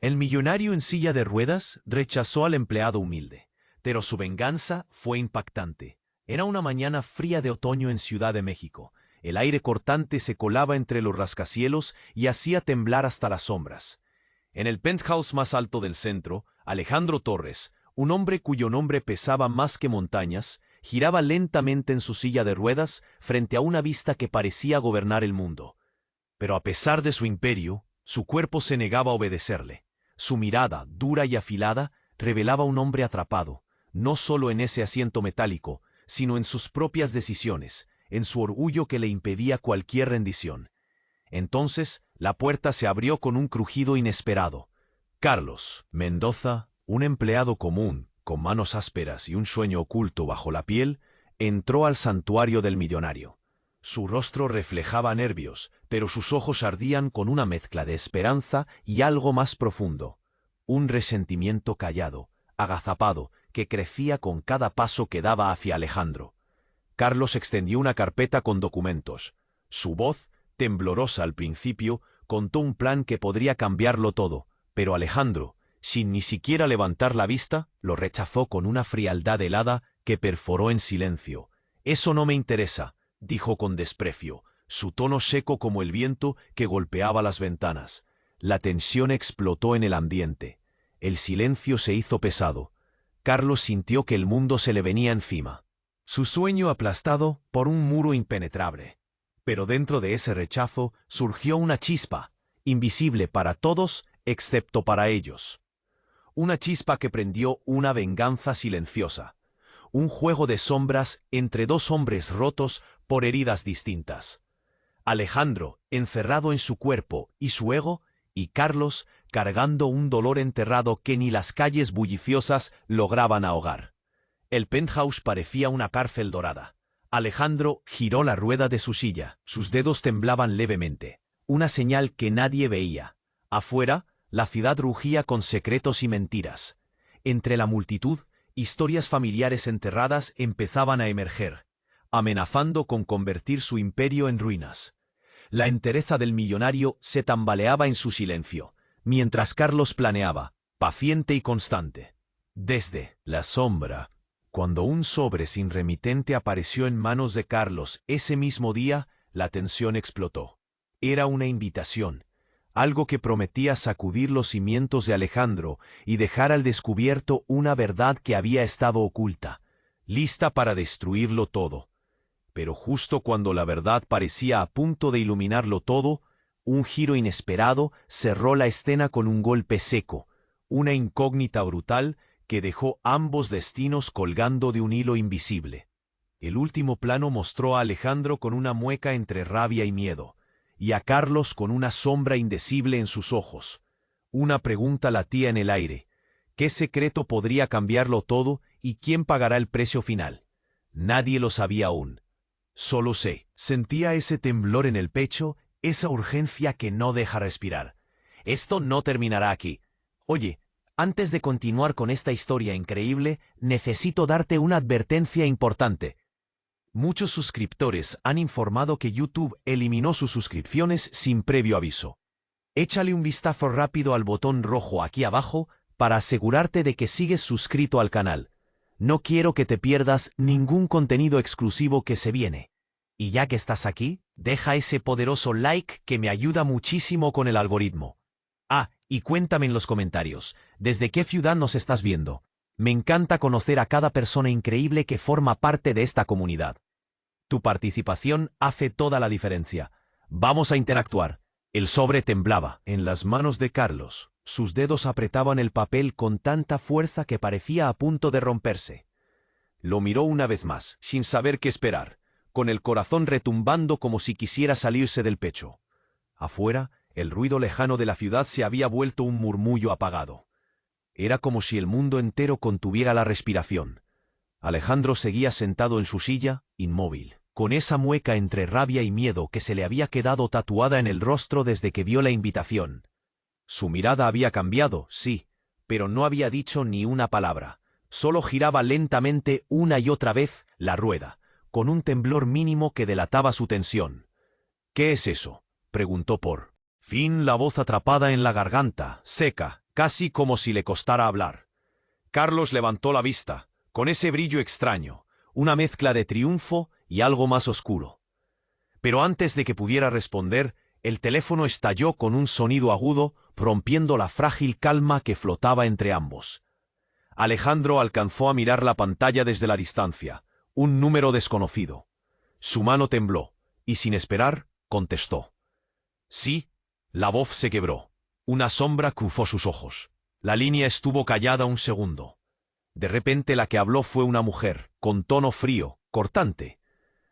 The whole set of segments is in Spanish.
El millonario en silla de ruedas rechazó al empleado humilde, pero su venganza fue impactante. Era una mañana fría de otoño en Ciudad de México. El aire cortante se colaba entre los rascacielos y hacía temblar hasta las sombras. En el penthouse más alto del centro, Alejandro Torres, un hombre cuyo nombre pesaba más que montañas, giraba lentamente en su silla de ruedas frente a una vista que parecía gobernar el mundo. Pero a pesar de su imperio, su cuerpo se negaba a obedecerle. Su mirada, dura y afilada, revelaba un hombre atrapado, no solo en ese asiento metálico, sino en sus propias decisiones, en su orgullo que le impedía cualquier rendición. Entonces, la puerta se abrió con un crujido inesperado. Carlos Mendoza, un empleado común, con manos ásperas y un sueño oculto bajo la piel, entró al santuario del millonario. Su rostro reflejaba nervios, pero sus ojos ardían con una mezcla de esperanza y algo más profundo. Un resentimiento callado, agazapado, que crecía con cada paso que daba hacia Alejandro. Carlos extendió una carpeta con documentos. Su voz, temblorosa al principio, contó un plan que podría cambiarlo todo, pero Alejandro, sin ni siquiera levantar la vista, lo rechazó con una frialdad helada que perforó en silencio. «Eso no me interesa», dijo con desprecio, su tono seco como el viento que golpeaba las ventanas. La tensión explotó en el ambiente. El silencio se hizo pesado. Carlos sintió que el mundo se le venía encima. Su sueño aplastado por un muro impenetrable. Pero dentro de ese rechazo surgió una chispa, invisible para todos excepto para ellos. Una chispa que prendió una venganza silenciosa. Un juego de sombras entre dos hombres rotos por heridas distintas. Alejandro, encerrado en su cuerpo y su ego, y Carlos, cargando un dolor enterrado que ni las calles bulliciosas lograban ahogar. El penthouse parecía una cárcel dorada. Alejandro giró la rueda de su silla, sus dedos temblaban levemente, una señal que nadie veía. Afuera, la ciudad rugía con secretos y mentiras. Entre la multitud, historias familiares enterradas empezaban a emerger, amenazando con convertir su imperio en ruinas. La entereza del millonario se tambaleaba en su silencio, mientras Carlos planeaba, paciente y constante. Desde la sombra, cuando un sobre sin remitente apareció en manos de Carlos ese mismo día, la tensión explotó. Era una invitación, algo que prometía sacudir los cimientos de Alejandro y dejar al descubierto una verdad que había estado oculta, lista para destruirlo todo. Pero justo cuando la verdad parecía a punto de iluminarlo todo, un giro inesperado cerró la escena con un golpe seco, una incógnita brutal que dejó ambos destinos colgando de un hilo invisible. El último plano mostró a Alejandro con una mueca entre rabia y miedo, y a Carlos con una sombra indecible en sus ojos. Una pregunta latía en el aire. ¿Qué secreto podría cambiarlo todo y quién pagará el precio final? Nadie lo sabía aún. Solo sentía ese temblor en el pecho, esa urgencia que no deja respirar. Esto no terminará aquí. Oye, antes de continuar con esta historia increíble, necesito darte una advertencia importante. Muchos suscriptores han informado que YouTube eliminó sus suscripciones sin previo aviso. Échale un vistazo rápido al botón rojo aquí abajo para asegurarte de que sigues suscrito al canal. No quiero que te pierdas ningún contenido exclusivo que se viene. Y ya que estás aquí, deja ese poderoso like que me ayuda muchísimo con el algoritmo. Ah, y cuéntame en los comentarios, ¿desde qué ciudad nos estás viendo? Me encanta conocer a cada persona increíble que forma parte de esta comunidad. Tu participación hace toda la diferencia. Vamos a interactuar. El sobre temblaba en las manos de Carlos. Sus dedos apretaban el papel con tanta fuerza que parecía a punto de romperse. Lo miró una vez más, sin saber qué esperar, con el corazón retumbando como si quisiera salirse del pecho. Afuera, el ruido lejano de la ciudad se había vuelto un murmullo apagado. Era como si el mundo entero contuviera la respiración. Alejandro seguía sentado en su silla, inmóvil, con esa mueca entre rabia y miedo que se le había quedado tatuada en el rostro desde que vio la invitación. Su mirada había cambiado, sí, pero no había dicho ni una palabra. Solo giraba lentamente una y otra vez la rueda, con un temblor mínimo que delataba su tensión. «¿Qué es eso?», preguntó por fin la voz atrapada en la garganta, seca, casi como si le costara hablar. Carlos levantó la vista, con ese brillo extraño, una mezcla de triunfo y algo más oscuro. Pero antes de que pudiera responder, el teléfono estalló con un sonido agudo, rompiendo la frágil calma que flotaba entre ambos. Alejandro alcanzó a mirar la pantalla desde la distancia, un número desconocido. Su mano tembló, y sin esperar, contestó. Sí, la voz se quebró. Una sombra cruzó sus ojos. La línea estuvo callada un segundo. De repente la que habló fue una mujer, con tono frío, cortante.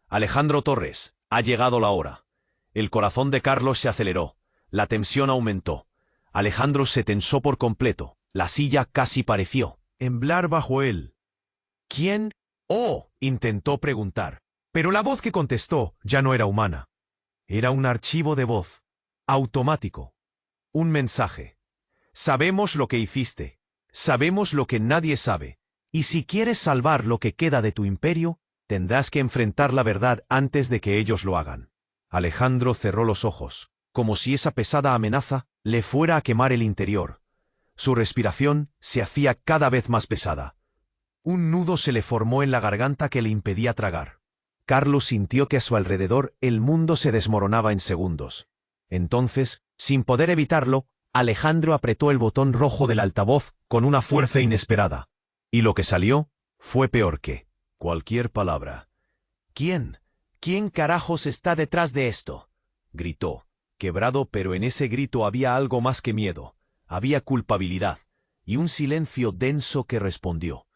Alejandro Torres, ha llegado la hora. El corazón de Carlos se aceleró. La tensión aumentó. Alejandro se tensó por completo. La silla casi pareció temblar bajo él. ¿Quién? Oh, intentó preguntar. Pero la voz que contestó ya no era humana. Era un archivo de voz. Automático. Un mensaje. Sabemos lo que hiciste. Sabemos lo que nadie sabe. Y si quieres salvar lo que queda de tu imperio, tendrás que enfrentar la verdad antes de que ellos lo hagan. Alejandro cerró los ojos, como si esa pesada amenaza le fuera a quemar el interior. Su respiración se hacía cada vez más pesada. Un nudo se le formó en la garganta que le impedía tragar. Carlos sintió que a su alrededor el mundo se desmoronaba en segundos. Entonces, sin poder evitarlo, Alejandro apretó el botón rojo del altavoz con una fuerza inesperada. Y lo que salió fue peor que cualquier palabra. ¿Quién? ¿Quién carajos está detrás de esto?, gritó, quebrado, pero en ese grito había algo más que miedo. Había culpabilidad, y un silencio denso que respondió.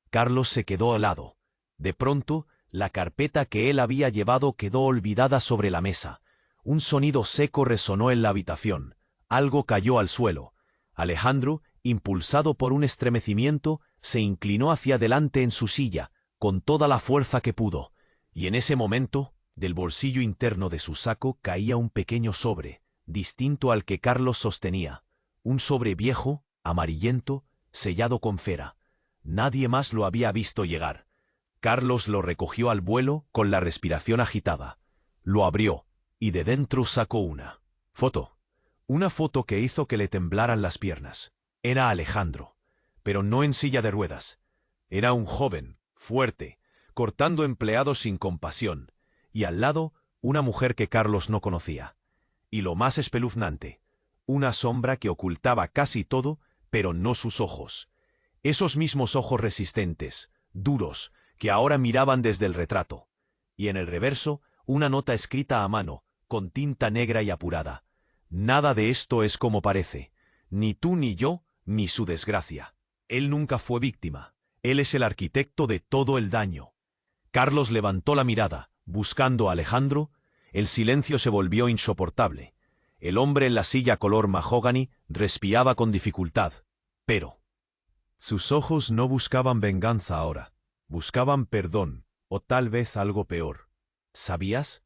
Carlos se quedó helado. De pronto, la carpeta que él había llevado quedó olvidada sobre la mesa. Un sonido seco resonó en la habitación. Algo cayó al suelo. Alejandro, impulsado por un estremecimiento, se inclinó hacia adelante en su silla, con toda la fuerza que pudo. Y en ese momento, del bolsillo interno de su saco caía un pequeño sobre, distinto al que Carlos sostenía. Un sobre viejo, amarillento, sellado con cera. Nadie más lo había visto llegar. Carlos lo recogió al vuelo con la respiración agitada. Lo abrió, y de dentro sacó una foto. Una foto que hizo que le temblaran las piernas. Era Alejandro, pero no en silla de ruedas. Era un joven, fuerte, cortando empleados sin compasión, y al lado una mujer que Carlos no conocía. Y lo más espeluznante, una sombra que ocultaba casi todo, pero no sus ojos. Esos mismos ojos resistentes, duros, que ahora miraban desde el retrato. Y en el reverso, una nota escrita a mano, con tinta negra y apurada. Nada de esto es como parece. Ni tú ni yo, ni su desgracia. Él nunca fue víctima. Él es el arquitecto de todo el daño. Carlos levantó la mirada, buscando a Alejandro. El silencio se volvió insoportable. El hombre en la silla color mahogany respiraba con dificultad. Pero sus ojos no buscaban venganza ahora. Buscaban perdón, o tal vez algo peor. ¿Sabías?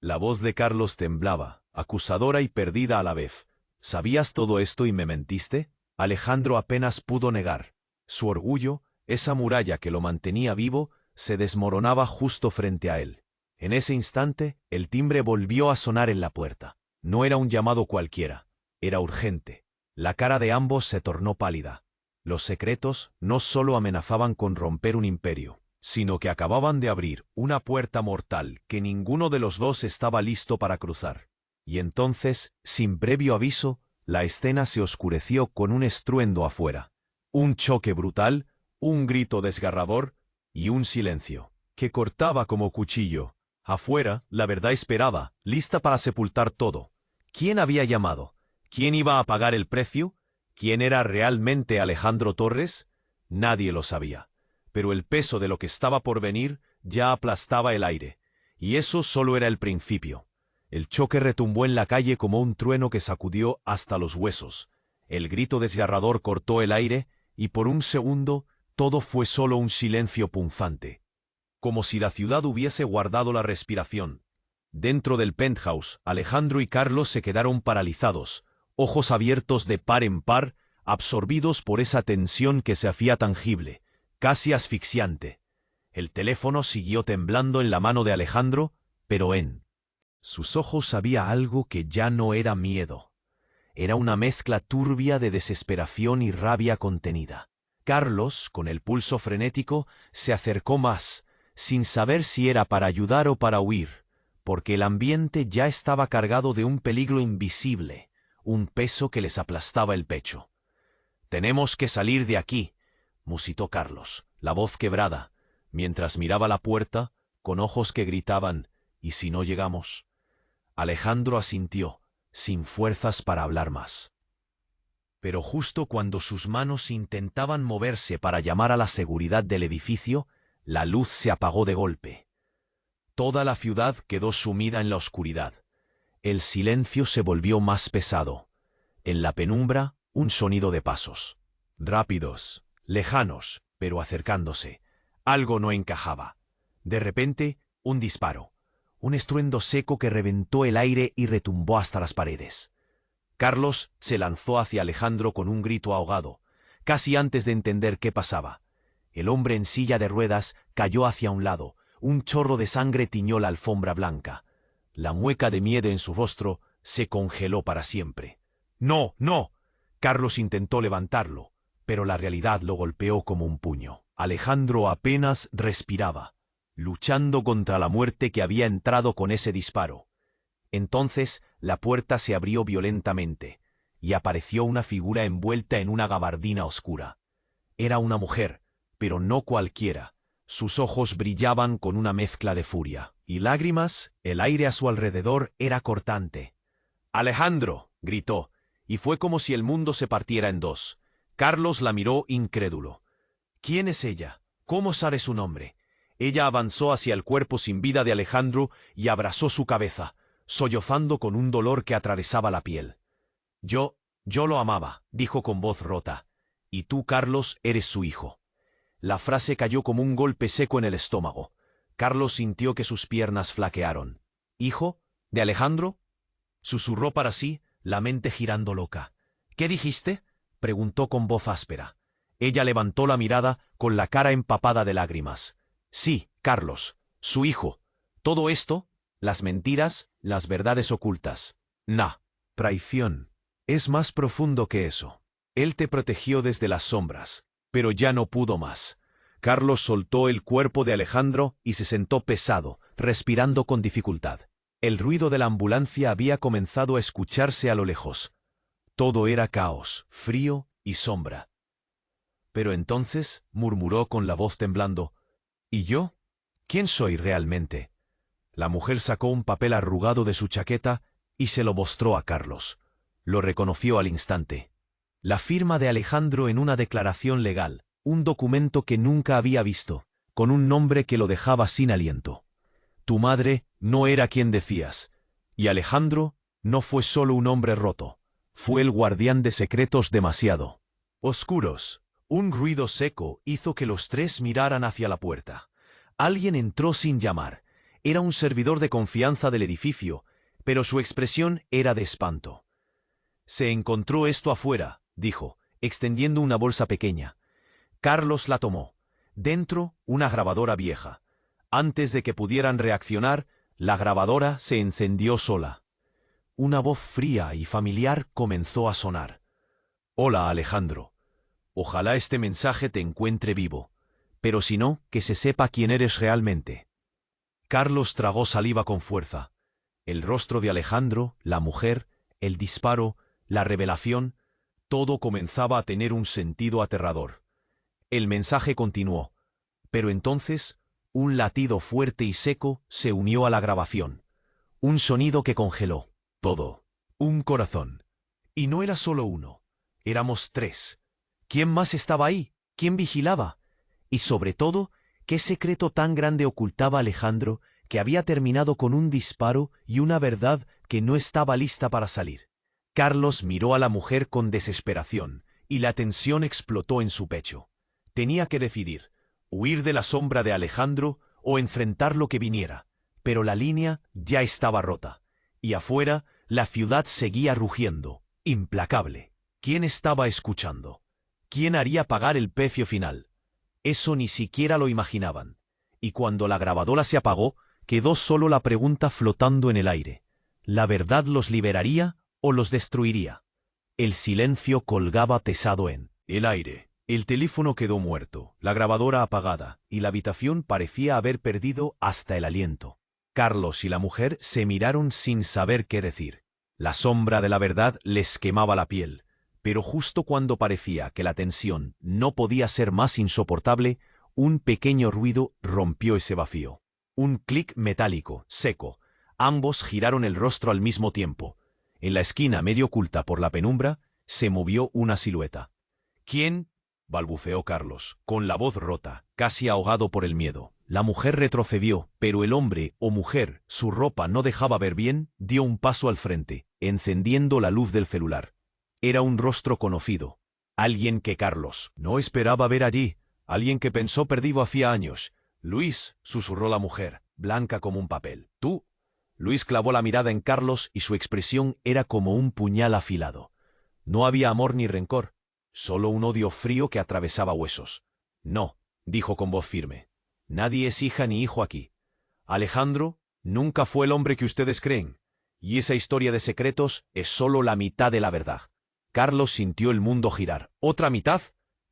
La voz de Carlos temblaba, acusadora y perdida a la vez. ¿Sabías todo esto y me mentiste? Alejandro apenas pudo negar. Su orgullo, esa muralla que lo mantenía vivo, se desmoronaba justo frente a él. En ese instante, el timbre volvió a sonar en la puerta. No era un llamado cualquiera. Era urgente. La cara de ambos se tornó pálida. Los secretos no solo amenazaban con romper un imperio, sino que acababan de abrir una puerta mortal que ninguno de los dos estaba listo para cruzar. Y entonces, sin previo aviso, la escena se oscureció con un estruendo afuera. Un choque brutal, un grito desgarrador y un silencio que cortaba como cuchillo. Afuera, la verdad esperaba, lista para sepultar todo. ¿Quién había llamado? ¿Quién iba a pagar el precio? ¿Quién era realmente Alejandro Torres? Nadie lo sabía. Pero el peso de lo que estaba por venir ya aplastaba el aire. Y eso solo era el principio. El choque retumbó en la calle como un trueno que sacudió hasta los huesos. El grito desgarrador cortó el aire, y por un segundo todo fue solo un silencio punzante. Como si la ciudad hubiese guardado la respiración. Dentro del penthouse, Alejandro y Carlos se quedaron paralizados, ojos abiertos de par en par, absorbidos por esa tensión que se hacía tangible, casi asfixiante. El teléfono siguió temblando en la mano de Alejandro, pero en sus ojos había algo que ya no era miedo. Era una mezcla turbia de desesperación y rabia contenida. Carlos, con el pulso frenético, se acercó más, sin saber si era para ayudar o para huir, porque el ambiente ya estaba cargado de un peligro invisible, un peso que les aplastaba el pecho. «Tenemos que salir de aquí», musitó Carlos, la voz quebrada, mientras miraba la puerta, con ojos que gritaban, «¿Y si no llegamos?». Alejandro asintió, sin fuerzas para hablar más. Pero justo cuando sus manos intentaban moverse para llamar a la seguridad del edificio, la luz se apagó de golpe. Toda la ciudad quedó sumida en la oscuridad. El silencio se volvió más pesado. En la penumbra, un sonido de pasos. Rápidos, lejanos, pero acercándose. Algo no encajaba. De repente, un disparo. Un estruendo seco que reventó el aire y retumbó hasta las paredes. Carlos se lanzó hacia Alejandro con un grito ahogado, casi antes de entender qué pasaba. El hombre en silla de ruedas cayó hacia un lado. Un chorro de sangre tiñó la alfombra blanca. La mueca de miedo en su rostro se congeló para siempre. «¡No, no!». Carlos intentó levantarlo, pero la realidad lo golpeó como un puño. Alejandro apenas respiraba, luchando contra la muerte que había entrado con ese disparo. Entonces la puerta se abrió violentamente, y apareció una figura envuelta en una gabardina oscura. Era una mujer, pero no cualquiera. Sus ojos brillaban con una mezcla de furia y lágrimas. El aire a su alrededor era cortante. «¡Alejandro!», gritó, y fue como si el mundo se partiera en dos. Carlos la miró incrédulo. «¿Quién es ella? ¿Cómo sabe su nombre?». Ella avanzó hacia el cuerpo sin vida de Alejandro y abrazó su cabeza, sollozando con un dolor que atravesaba la piel. Yo lo amaba», dijo con voz rota. «Y tú, Carlos, eres su hijo». La frase cayó como un golpe seco en el estómago. Carlos sintió que sus piernas flaquearon. «¿Hijo? ¿De Alejandro?», susurró para sí, la mente girando loca. «¿Qué dijiste?», preguntó con voz áspera. Ella levantó la mirada con la cara empapada de lágrimas. «Sí, Carlos, su hijo. Todo esto, las mentiras, las verdades ocultas. Traición. Es más profundo que eso. Él te protegió desde las sombras, pero ya no pudo más». Carlos soltó el cuerpo de Alejandro y se sentó pesado, respirando con dificultad. El ruido de la ambulancia había comenzado a escucharse a lo lejos. Todo era caos, frío y sombra. «Pero entonces», murmuró con la voz temblando, «¿y yo? ¿Quién soy realmente?». La mujer sacó un papel arrugado de su chaqueta y se lo mostró a Carlos. Lo reconoció al instante. La firma de Alejandro en una declaración legal, un documento que nunca había visto, con un nombre que lo dejaba sin aliento. «Tu madre no era quien decías, y Alejandro no fue solo un hombre roto, fue el guardián de secretos demasiado oscuros». Un ruido seco hizo que los tres miraran hacia la puerta. Alguien entró sin llamar. Era un servidor de confianza del edificio, pero su expresión era de espanto. «Se encontró esto afuera», dijo, extendiendo una bolsa pequeña. Carlos la tomó. Dentro, una grabadora vieja. Antes de que pudieran reaccionar, la grabadora se encendió sola. Una voz fría y familiar comenzó a sonar. «Hola, Alejandro. Ojalá este mensaje te encuentre vivo, pero si no, que se sepa quién eres realmente». Carlos tragó saliva con fuerza. El rostro de Alejandro, la mujer, el disparo, la revelación, todo comenzaba a tener un sentido aterrador. El mensaje continuó, pero entonces un latido fuerte y seco se unió a la grabación. Un sonido que congeló todo. Un corazón. Y no era solo uno, éramos tres. ¿Quién más estaba ahí? ¿Quién vigilaba? Y sobre todo, ¿qué secreto tan grande ocultaba Alejandro que había terminado con un disparo y una verdad que no estaba lista para salir? Carlos miró a la mujer con desesperación y la tensión explotó en su pecho. Tenía que decidir, huir de la sombra de Alejandro o enfrentar lo que viniera, pero la línea ya estaba rota, y afuera la ciudad seguía rugiendo, implacable. ¿Quién estaba escuchando? ¿Quién haría pagar el precio final? Eso ni siquiera lo imaginaban. Y cuando la grabadora se apagó, quedó solo la pregunta flotando en el aire. ¿La verdad los liberaría o los destruiría? El silencio colgaba pesado en el aire. El teléfono quedó muerto, la grabadora apagada, y la habitación parecía haber perdido hasta el aliento. Carlos y la mujer se miraron sin saber qué decir. La sombra de la verdad les quemaba la piel, pero justo cuando parecía que la tensión no podía ser más insoportable, un pequeño ruido rompió ese vacío. Un clic metálico, seco. Ambos giraron el rostro al mismo tiempo. En la esquina, medio oculta por la penumbra, se movió una silueta. ¿Quién? Balbuceó Carlos, con la voz rota, casi ahogado por el miedo. La mujer retrocedió, pero el hombre o mujer, su ropa no dejaba ver bien, dio un paso al frente, encendiendo la luz del celular. Era un rostro conocido. Alguien que Carlos no esperaba ver allí. Alguien que pensó perdido hacía años. Luis, susurró la mujer, blanca como un papel. ¿Tú? Luis clavó la mirada en Carlos y su expresión era como un puñal afilado. No había amor ni rencor, solo un odio frío que atravesaba huesos. No, dijo con voz firme. Nadie es hija ni hijo aquí. Alejandro nunca fue el hombre que ustedes creen, y esa historia de secretos es solo la mitad de la verdad. Carlos sintió el mundo girar. ¿Otra mitad?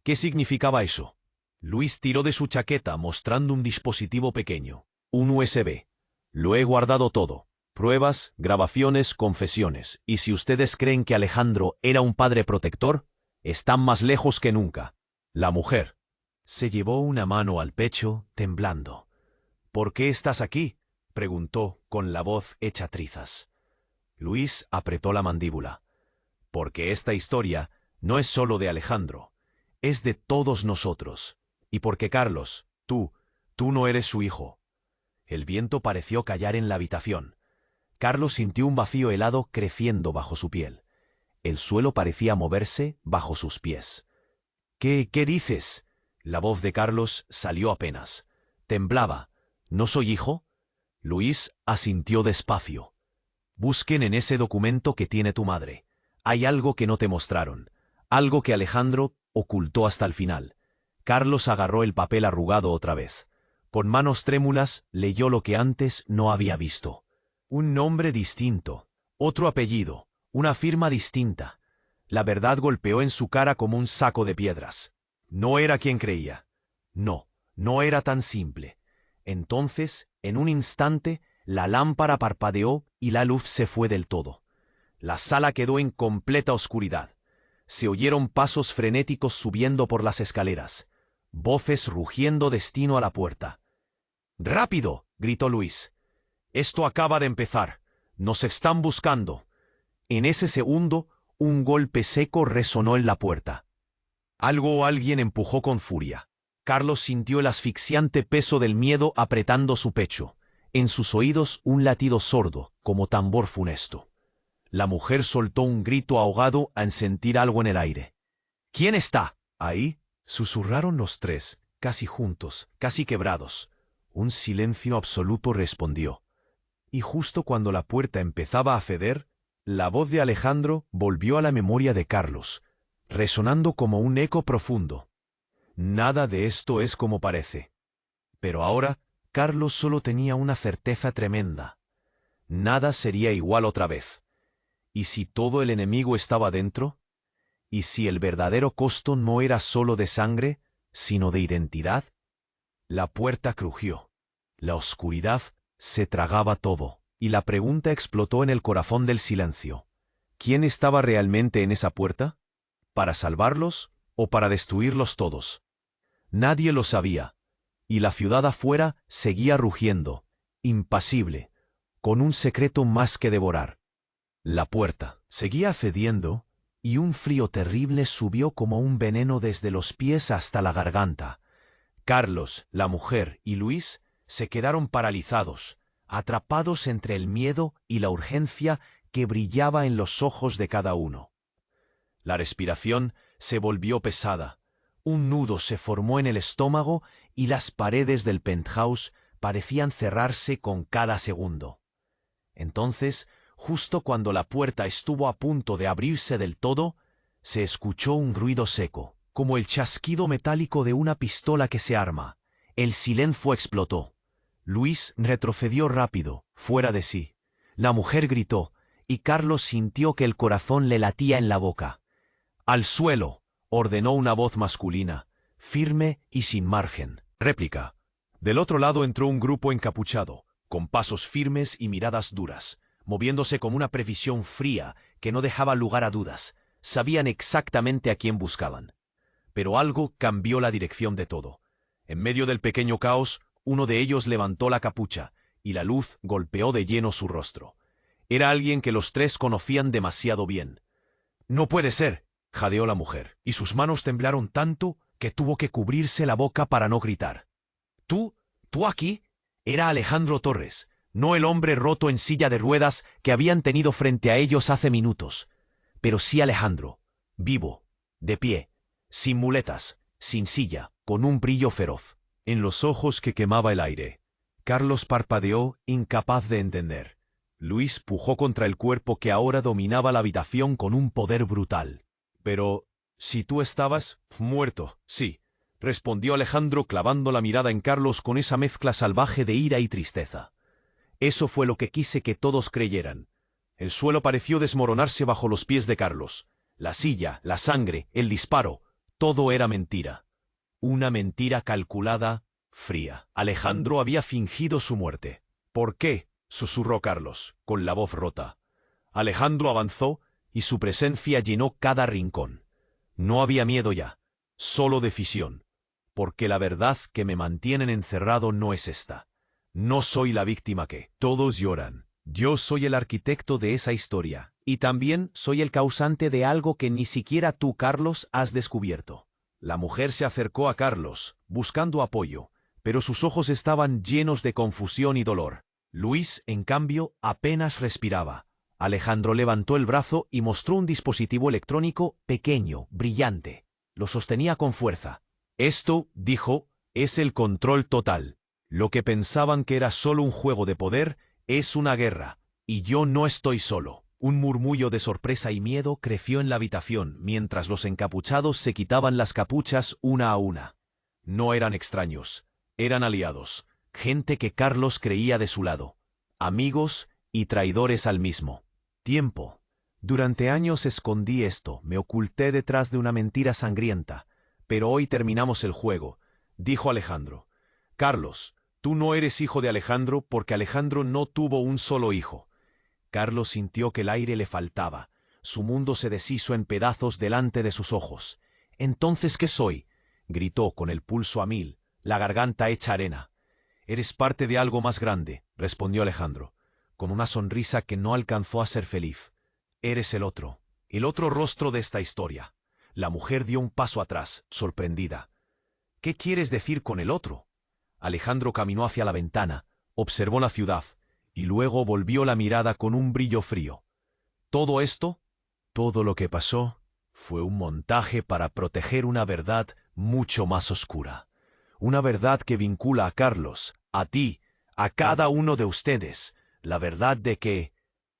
¿Qué significaba eso? Luis tiró de su chaqueta mostrando un dispositivo pequeño, un USB. Lo he guardado todo. Pruebas, grabaciones, confesiones. Y si ustedes creen que Alejandro era un padre protector, están más lejos que nunca. La mujer se llevó una mano al pecho, temblando. ¿Por qué estás aquí?, preguntó con la voz hecha trizas. Luis apretó la mandíbula. Porque esta historia no es solo de Alejandro, es de todos nosotros. Y porque Carlos, tú no eres su hijo. El viento pareció callar en la habitación. Carlos sintió un vacío helado creciendo bajo su piel. El suelo parecía moverse bajo sus pies. ¿Qué dices? La voz de Carlos salió apenas. Temblaba. ¿No soy hijo? Luis asintió despacio. Busquen en ese documento que tiene tu madre. Hay algo que no te mostraron. Algo que Alejandro ocultó hasta el final. Carlos agarró el papel arrugado otra vez. Con manos trémulas leyó lo que antes no había visto. Un nombre distinto, otro apellido, una firma distinta. La verdad golpeó en su cara como un saco de piedras. No era quien creía. No era tan simple. Entonces, en un instante, la lámpara parpadeó y la luz se fue del todo. La sala quedó en completa oscuridad. Se oyeron pasos frenéticos subiendo por las escaleras. Voces rugiendo destino a la puerta. ¡Rápido!, gritó Luis. Esto acaba de empezar. Nos están buscando. En ese segundo, un golpe seco resonó en la puerta. Algo o alguien empujó con furia. Carlos sintió el asfixiante peso del miedo apretando su pecho. En sus oídos un latido sordo, como tambor funesto. La mujer soltó un grito ahogado al sentir algo en el aire. ¿Quién está ahí?, susurraron los tres, casi juntos, casi quebrados. Un silencio absoluto respondió. Y justo cuando la puerta empezaba a ceder, la voz de Alejandro volvió a la memoria de Carlos, resonando como un eco profundo. Nada de esto es como parece. Pero ahora, Carlos solo tenía una certeza tremenda. Nada sería igual otra vez. ¿Y si todo el enemigo estaba dentro? ¿Y si el verdadero costo no era solo de sangre, sino de identidad? La puerta crujió. La oscuridad se tragaba todo, y la pregunta explotó en el corazón del silencio. ¿Quién estaba realmente en esa puerta? ¿Para salvarlos o para destruirlos todos? Nadie lo sabía, y la ciudad afuera seguía rugiendo, impasible, con un secreto más que devorar. La puerta seguía cediendo, y un frío terrible subió como un veneno desde los pies hasta la garganta. Carlos, la mujer y Luis se quedaron paralizados, atrapados entre el miedo y la urgencia que brillaba en los ojos de cada uno. La respiración se volvió pesada, un nudo se formó en el estómago y las paredes del penthouse parecían cerrarse con cada segundo. Entonces, justo cuando la puerta estuvo a punto de abrirse del todo, se escuchó un ruido seco, como el chasquido metálico de una pistola que se arma. El silencio explotó. Luis retrocedió rápido, fuera de sí. La mujer gritó, y Carlos sintió que el corazón le latía en la boca. «Al suelo», ordenó una voz masculina, firme y sin margen. Réplica. Del otro lado entró un grupo encapuchado, con pasos firmes y miradas duras, moviéndose con una previsión fría que no dejaba lugar a dudas. Sabían exactamente a quién buscaban. Pero algo cambió la dirección de todo. En medio del pequeño caos, uno de ellos levantó la capucha, y la luz golpeó de lleno su rostro. Era alguien que los tres conocían demasiado bien. «No puede ser», jadeó la mujer, y sus manos temblaron tanto que tuvo que cubrirse la boca para no gritar. «¿Tú aquí?» Era Alejandro Torres, no el hombre roto en silla de ruedas que habían tenido frente a ellos hace minutos, pero sí Alejandro, vivo, de pie, sin muletas, sin silla, con un brillo feroz en los ojos que quemaba el aire. Carlos parpadeó, incapaz de entender. Luis pujó contra el cuerpo que ahora dominaba la habitación con un poder brutal. «Pero, si tú estabas muerto, sí», respondió Alejandro clavando la mirada en Carlos con esa mezcla salvaje de ira y tristeza. Eso fue lo que quise que todos creyeran. El suelo pareció desmoronarse bajo los pies de Carlos. La silla, la sangre, el disparo, todo era mentira. Una mentira calculada, fría. Alejandro había fingido su muerte. «¿Por qué?», susurró Carlos, con la voz rota. Alejandro avanzó y su presencia llenó cada rincón. No había miedo ya, solo decisión. «Porque la verdad que me mantienen encerrado no es esta. No soy la víctima que todos lloran. Yo soy el arquitecto de esa historia, y también soy el causante de algo que ni siquiera tú, Carlos, has descubierto». La mujer se acercó a Carlos, buscando apoyo, pero sus ojos estaban llenos de confusión y dolor. Luis, en cambio, apenas respiraba. Alejandro levantó el brazo y mostró un dispositivo electrónico pequeño, brillante. Lo sostenía con fuerza. «Esto», dijo, «es el control total. Lo que pensaban que era solo un juego de poder es una guerra, y yo no estoy solo». Un murmullo de sorpresa y miedo creció en la habitación mientras los encapuchados se quitaban las capuchas una a una. No eran extraños, eran aliados, gente que Carlos creía de su lado, amigos y traidores al mismo tiempo. «Durante años escondí esto, me oculté detrás de una mentira sangrienta, pero hoy terminamos el juego», dijo Alejandro. «Carlos, tú no eres hijo de Alejandro porque Alejandro no tuvo un solo hijo». Carlos sintió que el aire le faltaba. Su mundo se deshizo en pedazos delante de sus ojos. «¿Entonces qué soy?», gritó con el pulso a mil, la garganta hecha arena. «Eres parte de algo más grande», respondió Alejandro, con una sonrisa que no alcanzó a ser feliz. «Eres el otro rostro de esta historia». La mujer dio un paso atrás, sorprendida. «¿Qué quieres decir con el otro?». Alejandro caminó hacia la ventana, observó la ciudad, y luego volvió la mirada con un brillo frío. «Todo esto, todo lo que pasó, fue un montaje para proteger una verdad mucho más oscura. Una verdad que vincula a Carlos, a ti, a cada uno de ustedes. La verdad de que…».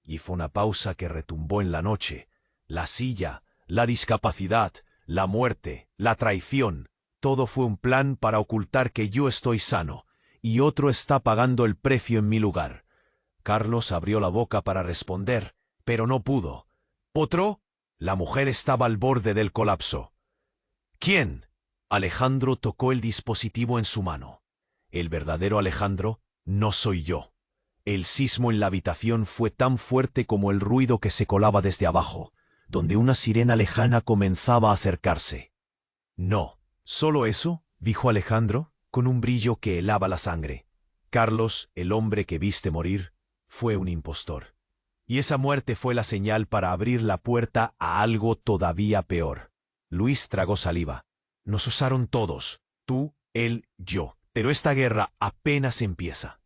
Hizo una pausa que retumbó en la noche. La silla, la discapacidad, la muerte, la traición. Todo fue un plan para ocultar que yo estoy sano, y otro está pagando el precio en mi lugar. Carlos abrió la boca para responder, pero no pudo. «¿Otro?». La mujer estaba al borde del colapso. «¿Quién?». Alejandro tocó el dispositivo en su mano. «El verdadero Alejandro no soy yo». El sismo en la habitación fue tan fuerte como el ruido que se colaba desde abajo, donde una sirena lejana comenzaba a acercarse. «No, solo eso», dijo Alejandro, con un brillo que helaba la sangre. «Carlos, el hombre que viste morir, fue un impostor. Y esa muerte fue la señal para abrir la puerta a algo todavía peor». Luis tragó saliva. «Nos usaron todos, tú, él, yo. Pero esta guerra apenas empieza».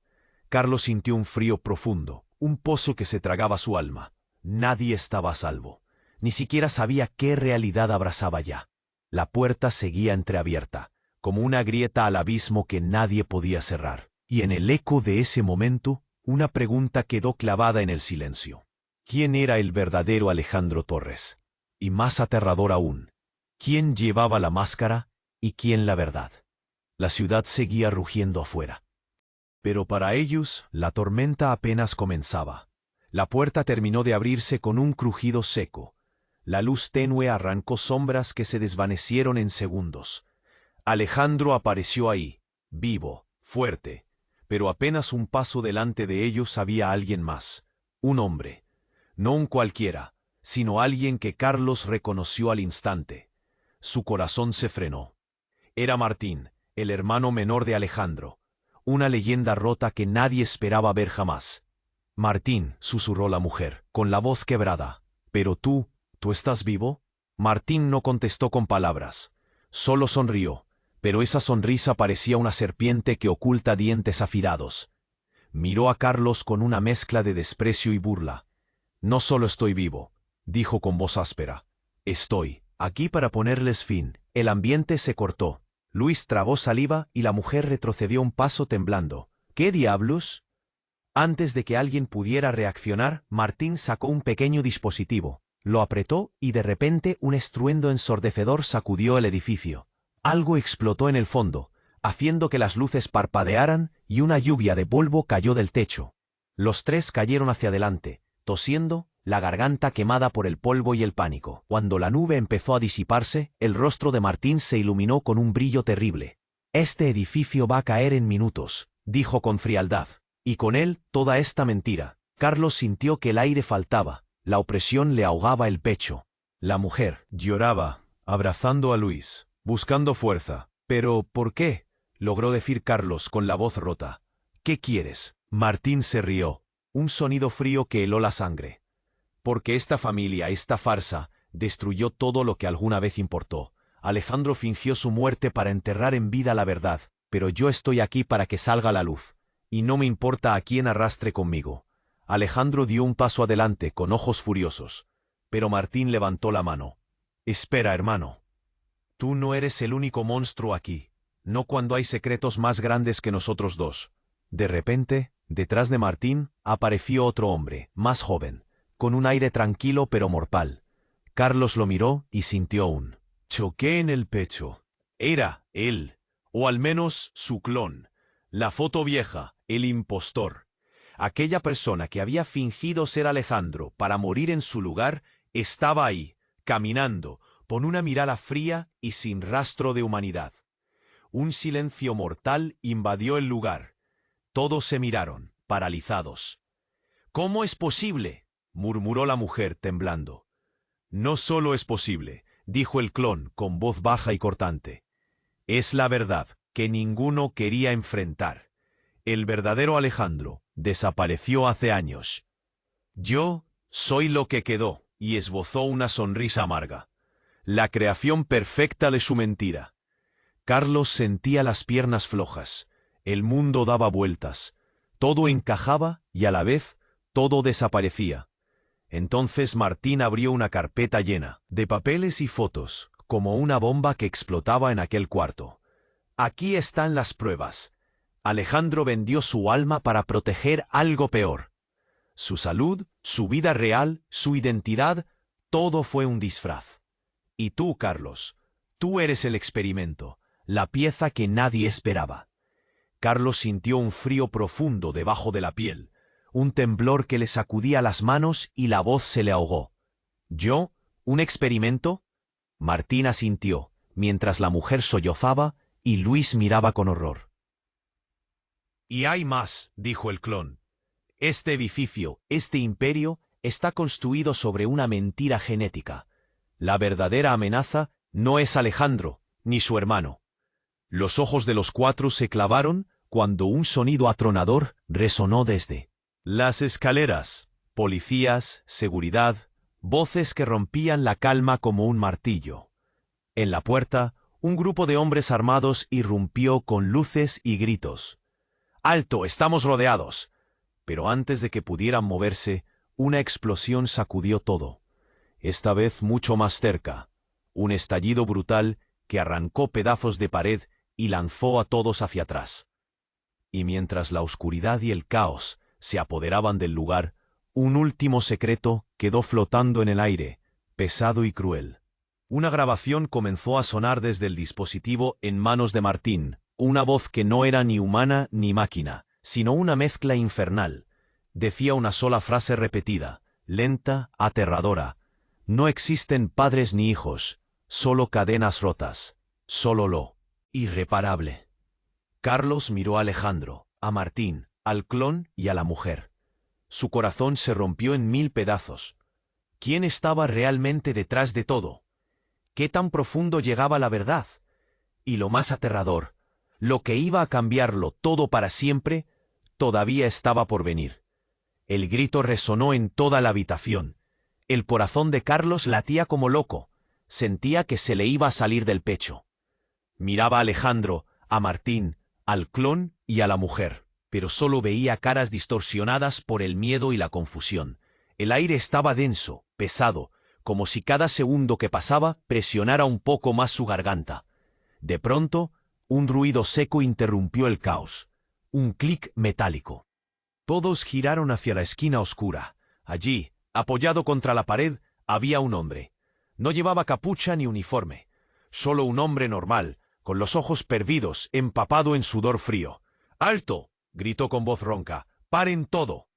Carlos sintió un frío profundo, un pozo que se tragaba su alma. Nadie estaba a salvo. Ni siquiera sabía qué realidad abrazaba ya. La puerta seguía entreabierta, como una grieta al abismo que nadie podía cerrar. Y en el eco de ese momento, una pregunta quedó clavada en el silencio. ¿Quién era el verdadero Alejandro Torres? Y más aterrador aún, ¿quién llevaba la máscara y quién la verdad? La ciudad seguía rugiendo afuera. Pero para ellos, la tormenta apenas comenzaba. La puerta terminó de abrirse con un crujido seco. La luz tenue arrancó sombras que se desvanecieron en segundos. Alejandro apareció ahí, vivo, fuerte, pero apenas un paso delante de ellos había alguien más. Un hombre. No un cualquiera, sino alguien que Carlos reconoció al instante. Su corazón se frenó. Era Martín, el hermano menor de Alejandro, una leyenda rota que nadie esperaba ver jamás. Martín, susurró la mujer, con la voz quebrada. ¿Pero tú estás vivo? Martín no contestó con palabras. Solo sonrió, pero esa sonrisa parecía una serpiente que oculta dientes afilados. Miró a Carlos con una mezcla de desprecio y burla. No solo estoy vivo, dijo con voz áspera. Estoy aquí para ponerles fin. El ambiente se cortó. Luis tragó saliva y la mujer retrocedió un paso temblando. ¿Qué diablos? Antes de que alguien pudiera reaccionar, Martín sacó un pequeño dispositivo, lo apretó y de repente un estruendo ensordecedor sacudió el edificio. Algo explotó en el fondo, haciendo que las luces parpadearan y una lluvia de polvo cayó del techo. Los tres cayeron hacia adelante, tosiendo, la garganta quemada por el polvo y el pánico. Cuando la nube empezó a disiparse, el rostro de Martín se iluminó con un brillo terrible. Este edificio va a caer en minutos, dijo con frialdad. Y con él toda esta mentira. Carlos sintió que el aire faltaba, la opresión le ahogaba el pecho. La mujer lloraba, abrazando a Luis, buscando fuerza. «¿Pero por qué?», logró decir Carlos con la voz rota. «¿Qué quieres?». Martín se rió, un sonido frío que heló la sangre. «Porque esta familia, esta farsa, destruyó todo lo que alguna vez importó. Alejandro fingió su muerte para enterrar en vida la verdad, pero yo estoy aquí para que salga a la luz. Y no me importa a quién arrastre conmigo». Alejandro dio un paso adelante con ojos furiosos, pero Martín levantó la mano. «Espera, hermano. Tú no eres el único monstruo aquí, no cuando hay secretos más grandes que nosotros dos». De repente, detrás de Martín, apareció otro hombre, más joven, con un aire tranquilo pero mortal. Carlos lo miró y sintió un choque en el pecho. Era él, o al menos su clon, la foto vieja, el impostor. Aquella persona que había fingido ser Alejandro para morir en su lugar, estaba ahí, caminando, con una mirada fría y sin rastro de humanidad. Un silencio mortal invadió el lugar. Todos se miraron, paralizados. «¿Cómo es posible?», murmuró la mujer temblando. «No solo es posible», dijo el clon con voz baja y cortante. «Es la verdad que ninguno quería enfrentar. El verdadero Alejandro desapareció hace años. Yo soy lo que quedó», y esbozó una sonrisa amarga. «La creación perfecta de su mentira». Carlos sentía las piernas flojas. El mundo daba vueltas. Todo encajaba y a la vez todo desaparecía. Entonces Martín abrió una carpeta llena de papeles y fotos, como una bomba que explotaba en aquel cuarto. «Aquí están las pruebas. Alejandro vendió su alma para proteger algo peor. Su salud, su vida real, su identidad, todo fue un disfraz. Y tú, Carlos, tú eres el experimento, la pieza que nadie esperaba». Carlos sintió un frío profundo debajo de la piel, un temblor que le sacudía las manos y la voz se le ahogó. «¿Yo? ¿Un experimento?». Martín asintió, mientras la mujer sollozaba y Luis miraba con horror. «Y hay más», dijo el clon. «Este edificio, este imperio, está construido sobre una mentira genética. La verdadera amenaza no es Alejandro, ni su hermano». Los ojos de los cuatro se clavaron cuando un sonido atronador resonó desde las escaleras. Policías, seguridad, voces que rompían la calma como un martillo. En la puerta, un grupo de hombres armados irrumpió con luces y gritos. «¡Alto! ¡Estamos rodeados!». Pero antes de que pudieran moverse, una explosión sacudió todo. Esta vez mucho más cerca. Un estallido brutal que arrancó pedazos de pared y lanzó a todos hacia atrás. Y mientras la oscuridad y el caos se apoderaban del lugar, un último secreto quedó flotando en el aire, pesado y cruel. Una grabación comenzó a sonar desde el dispositivo en manos de Martín, una voz que no era ni humana ni máquina, sino una mezcla infernal. decía una sola frase repetida, lenta, aterradora. No existen padres ni hijos, solo cadenas rotas, solo lo irreparable. Carlos miró a Alejandro, a Martín, al clon y a la mujer. Su corazón se rompió en 1000 pedazos. ¿Quién estaba realmente detrás de todo? ¿Qué tan profundo llegaba la verdad? Y lo más aterrador, lo que iba a cambiarlo todo para siempre, todavía estaba por venir. El grito resonó en toda la habitación. El corazón de Carlos latía como loco. Sentía que se le iba a salir del pecho. Miraba a Alejandro, a Martín, al clon y a la mujer, pero solo veía caras distorsionadas por el miedo y la confusión. El aire estaba denso, pesado, como si cada segundo que pasaba presionara un poco más su garganta. De pronto, un ruido seco interrumpió el caos. Un clic metálico. Todos giraron hacia la esquina oscura. Allí, apoyado contra la pared, había un hombre. No llevaba capucha ni uniforme. Solo un hombre normal, con los ojos perdidos, empapado en sudor frío. ¡Alto!, gritó con voz ronca. ¡Paren todo!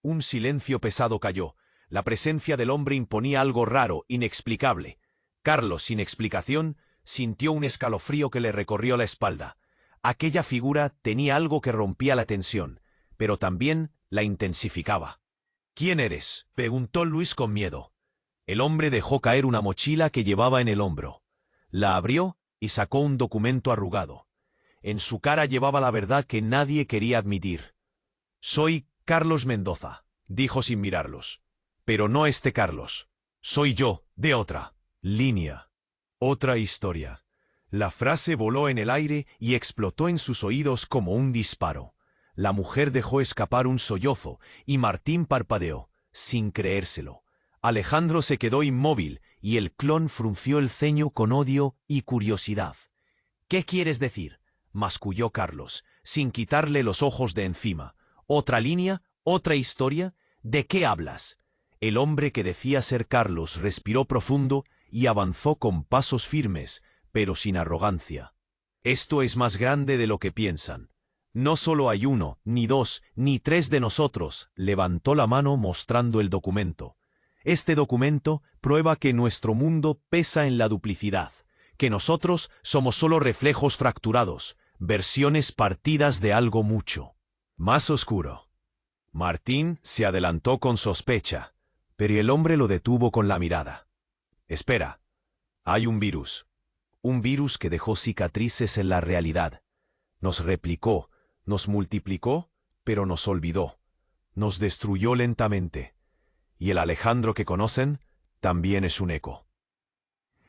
Un silencio pesado cayó. La presencia del hombre imponía algo raro, inexplicable. Carlos, sin explicación, sintió un escalofrío que le recorrió la espalda. Aquella figura tenía algo que rompía la tensión, pero también la intensificaba. ¿Quién eres?, preguntó Luis con miedo. El hombre dejó caer una mochila que llevaba en el hombro. La abrió y sacó un documento arrugado. En su cara llevaba la verdad que nadie quería admitir. «Soy Carlos Mendoza», dijo sin mirarlos. «Pero no este Carlos. Soy yo, de otra línea. Otra historia». La frase voló en el aire y explotó en sus oídos como un disparo. La mujer dejó escapar un sollozo y Martín parpadeó, sin creérselo. Alejandro se quedó inmóvil y el clon frunció el ceño con odio y curiosidad. «¿Qué quieres decir?», masculló Carlos, sin quitarle los ojos de encima. «¿Otra línea? ¿Otra historia? ¿De qué hablas?». El hombre que decía ser Carlos respiró profundo y avanzó con pasos firmes, pero sin arrogancia. «Esto es más grande de lo que piensan. No solo hay uno, ni dos, ni tres de nosotros», levantó la mano mostrando el documento. «Este documento prueba que nuestro mundo pesa en la duplicidad, que nosotros somos solo reflejos fracturados, versiones partidas de algo mucho más oscuro». Martín se adelantó con sospecha, pero el hombre lo detuvo con la mirada. «Espera, hay un virus que dejó cicatrices en la realidad. Nos replicó, nos multiplicó, pero nos olvidó. Nos destruyó lentamente. Y el Alejandro que conocen también es un eco».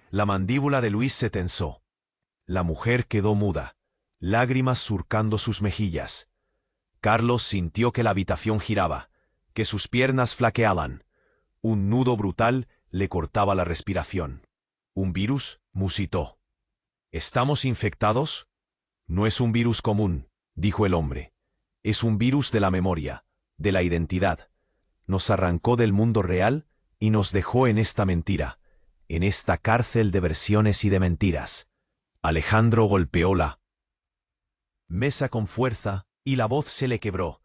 La mandíbula de Luis se tensó. La mujer quedó muda, lágrimas surcando sus mejillas. Carlos sintió que la habitación giraba, que sus piernas flaqueaban. Un nudo brutal le cortaba la respiración. «¿Un virus?», musitó. «¿Estamos infectados?». «No es un virus común», dijo el hombre. «Es un virus de la memoria, de la identidad. Nos arrancó del mundo real y nos dejó en esta mentira, en esta cárcel de versiones y de mentiras». Alejandro golpeó la mesa con fuerza y la voz se le quebró.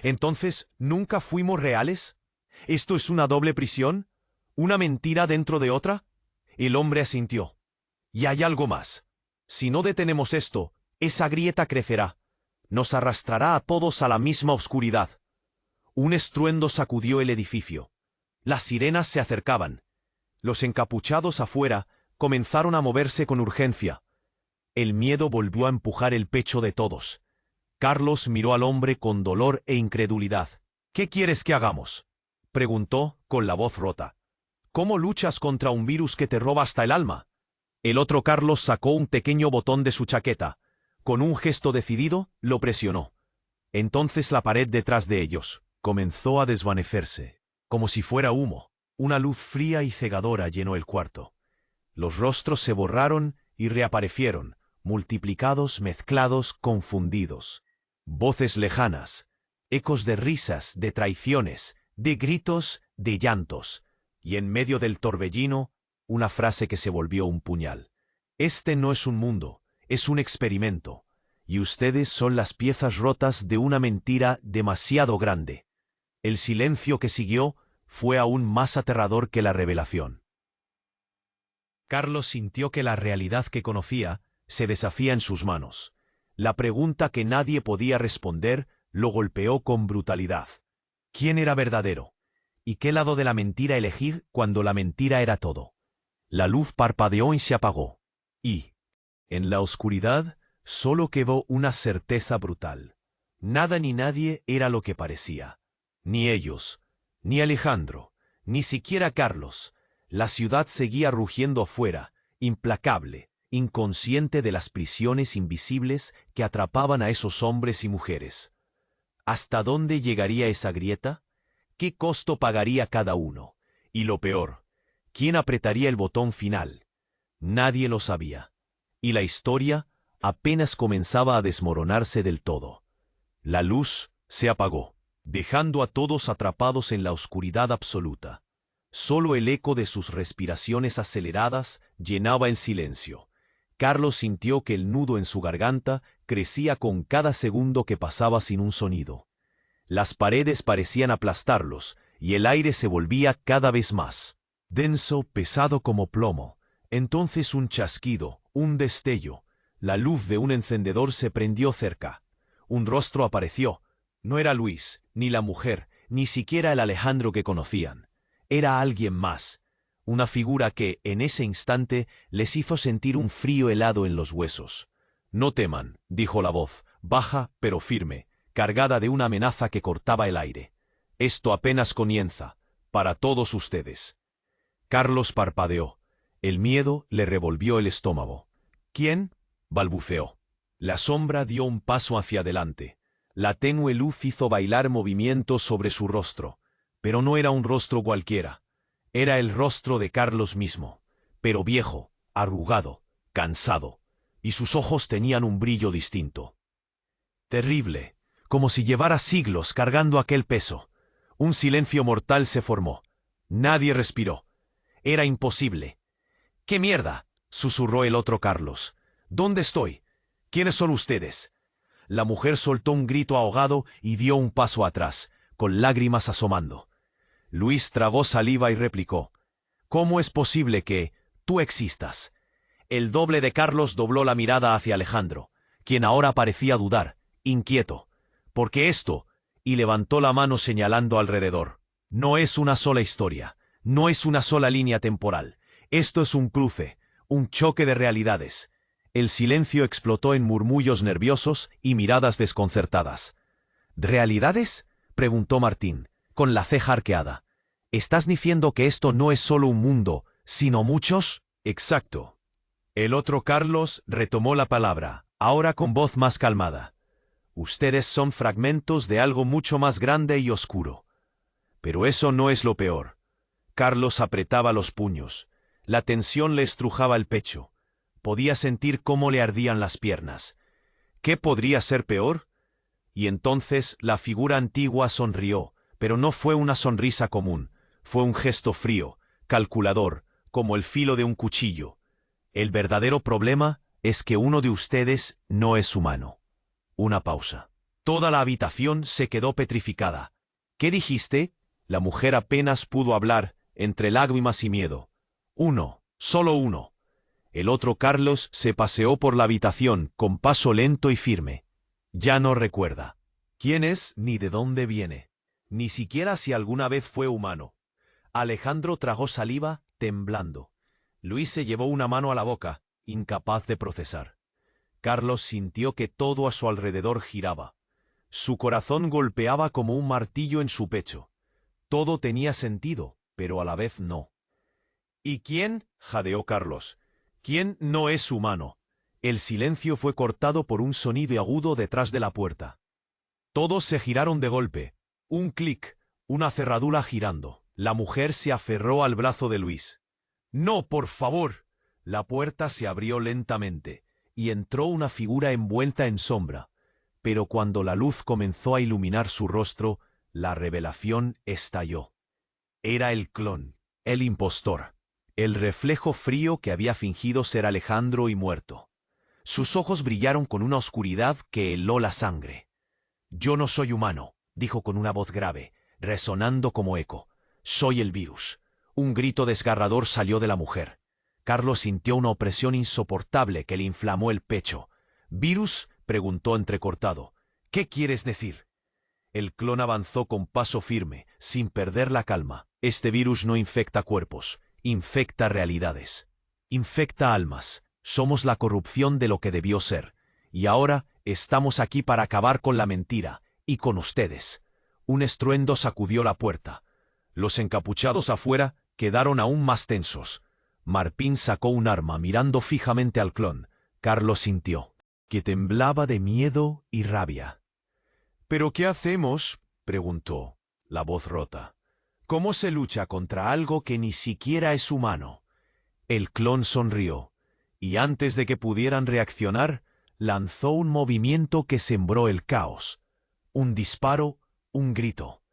«¿Entonces nunca fuimos reales? ¿Esto es una doble prisión? ¿Una mentira dentro de otra?». El hombre asintió. «Y hay algo más. Si no detenemos esto, esa grieta crecerá. Nos arrastrará a todos a la misma oscuridad». Un estruendo sacudió el edificio. Las sirenas se acercaban. Los encapuchados afuera comenzaron a moverse con urgencia. El miedo volvió a empujar el pecho de todos. Carlos miró al hombre con dolor e incredulidad. «¿Qué quieres que hagamos?», preguntó con la voz rota. «¿Cómo luchas contra un virus que te roba hasta el alma?». El otro Carlos sacó un pequeño botón de su chaqueta. Con un gesto decidido, lo presionó. Entonces la pared detrás de ellos comenzó a desvanecerse, como si fuera humo. Una luz fría y cegadora llenó el cuarto. Los rostros se borraron y reaparecieron, multiplicados, mezclados, confundidos. Voces lejanas, ecos de risas, de traiciones, de gritos, de llantos. Y en medio del torbellino, una frase que se volvió un puñal. «Este no es un mundo, es un experimento. Y ustedes son las piezas rotas de una mentira demasiado grande». El silencio que siguió fue aún más aterrador que la revelación. Carlos sintió que la realidad que conocía se desafía en sus manos. La pregunta que nadie podía responder lo golpeó con brutalidad. ¿Quién era verdadero? ¿Y qué lado de la mentira elegir cuando la mentira era todo? La luz parpadeó y se apagó. Y, en la oscuridad, solo quedó una certeza brutal. Nada ni nadie era lo que parecía. Ni ellos, ni Alejandro, ni siquiera Carlos. La ciudad seguía rugiendo afuera, implacable, inconsciente de las prisiones invisibles que atrapaban a esos hombres y mujeres. ¿Hasta dónde llegaría esa grieta? ¿Qué costo pagaría cada uno? Y lo peor, ¿quién apretaría el botón final? Nadie lo sabía. Y la historia apenas comenzaba a desmoronarse del todo. La luz se apagó, dejando a todos atrapados en la oscuridad absoluta. Solo el eco de sus respiraciones aceleradas llenaba el silencio. Carlos sintió que el nudo en su garganta crecía con cada segundo que pasaba sin un sonido. Las paredes parecían aplastarlos y el aire se volvía cada vez más denso, pesado como plomo. Entonces un chasquido, un destello. La luz de un encendedor se prendió cerca. Un rostro apareció. No era Luis, ni la mujer, ni siquiera el Alejandro que conocían. Era alguien más. Una figura que, en ese instante, les hizo sentir un frío helado en los huesos. «No teman», dijo la voz, baja pero firme, cargada de una amenaza que cortaba el aire. «Esto apenas comienza, para todos ustedes». Carlos parpadeó. El miedo le revolvió el estómago. «¿Quién?», balbuceó. La sombra dio un paso hacia adelante. La tenue luz hizo bailar movimientos sobre su rostro. Pero no era un rostro cualquiera. Era el rostro de Carlos mismo, pero viejo, arrugado, cansado, y sus ojos tenían un brillo distinto. Terrible, como si llevara siglos cargando aquel peso. Un silencio mortal se formó. Nadie respiró. Era imposible. «¿Qué mierda?», susurró el otro Carlos. «¿Dónde estoy? ¿Quiénes son ustedes?». La mujer soltó un grito ahogado y dio un paso atrás, con lágrimas asomando. Luis tragó saliva y replicó: «¿Cómo es posible que tú existas?». El doble de Carlos dobló la mirada hacia Alejandro, quien ahora parecía dudar, inquieto. «Porque esto», y levantó la mano señalando alrededor, «no es una sola historia, no es una sola línea temporal. Esto es un cruce, un choque de realidades». El silencio explotó en murmullos nerviosos y miradas desconcertadas. «¿Realidades?», preguntó Martín, con la ceja arqueada. «¿Estás diciendo que esto no es solo un mundo, sino muchos?». «Exacto». El otro Carlos retomó la palabra, ahora con voz más calmada. «Ustedes son fragmentos de algo mucho más grande y oscuro». Pero eso no es lo peor. Carlos apretaba los puños. La tensión le estrujaba el pecho. Podía sentir cómo le ardían las piernas. ¿Qué podría ser peor? Y entonces la figura antigua sonrió, pero no fue una sonrisa común. Fue un gesto frío, calculador, como el filo de un cuchillo. «El verdadero problema es que uno de ustedes no es humano». Una pausa. Toda la habitación se quedó petrificada. «¿Qué dijiste?». La mujer apenas pudo hablar, entre lágrimas y miedo. «Uno, solo uno». El otro Carlos se paseó por la habitación con paso lento y firme. Ya no recuerda quién es ni de dónde viene, ni siquiera si alguna vez fue humano. Alejandro tragó saliva, temblando. Luis se llevó una mano a la boca, incapaz de procesar. Carlos sintió que todo a su alrededor giraba. Su corazón golpeaba como un martillo en su pecho. Todo tenía sentido, pero a la vez no. «¿Y quién?», jadeó Carlos. «¿Quién no es humano?». El silencio fue cortado por un sonido agudo detrás de la puerta. Todos se giraron de golpe. Un clic, una cerradura girando. La mujer se aferró al brazo de Luis. «No, por favor». La puerta se abrió lentamente, y entró una figura envuelta en sombra. Pero cuando la luz comenzó a iluminar su rostro, la revelación estalló. Era el clon, el impostor, el reflejo frío que había fingido ser Alejandro y muerto. Sus ojos brillaron con una oscuridad que heló la sangre. «Yo no soy humano», dijo con una voz grave. resonando como eco. «Soy el virus». Un grito desgarrador salió de la mujer. Carlos sintió una opresión insoportable que le inflamó el pecho. «¿Virus?», preguntó entrecortado. «¿Qué quieres decir?». El clon avanzó con paso firme, sin perder la calma. «Este virus no infecta cuerpos, infecta realidades. Infecta almas. Somos la corrupción de lo que debió ser. Y ahora estamos aquí para acabar con la mentira, y con ustedes». Un estruendo sacudió la puerta. Los encapuchados afuera quedaron aún más tensos. Marpín sacó un arma mirando fijamente al clon. Carlos sintió que temblaba de miedo y rabia. «¿Pero qué hacemos?», preguntó, la voz rota. «¿Cómo se lucha contra algo que ni siquiera es humano?». El clon sonrió, y antes de que pudieran reaccionar, lanzó un movimiento que sembró el caos. Un disparo, un grito.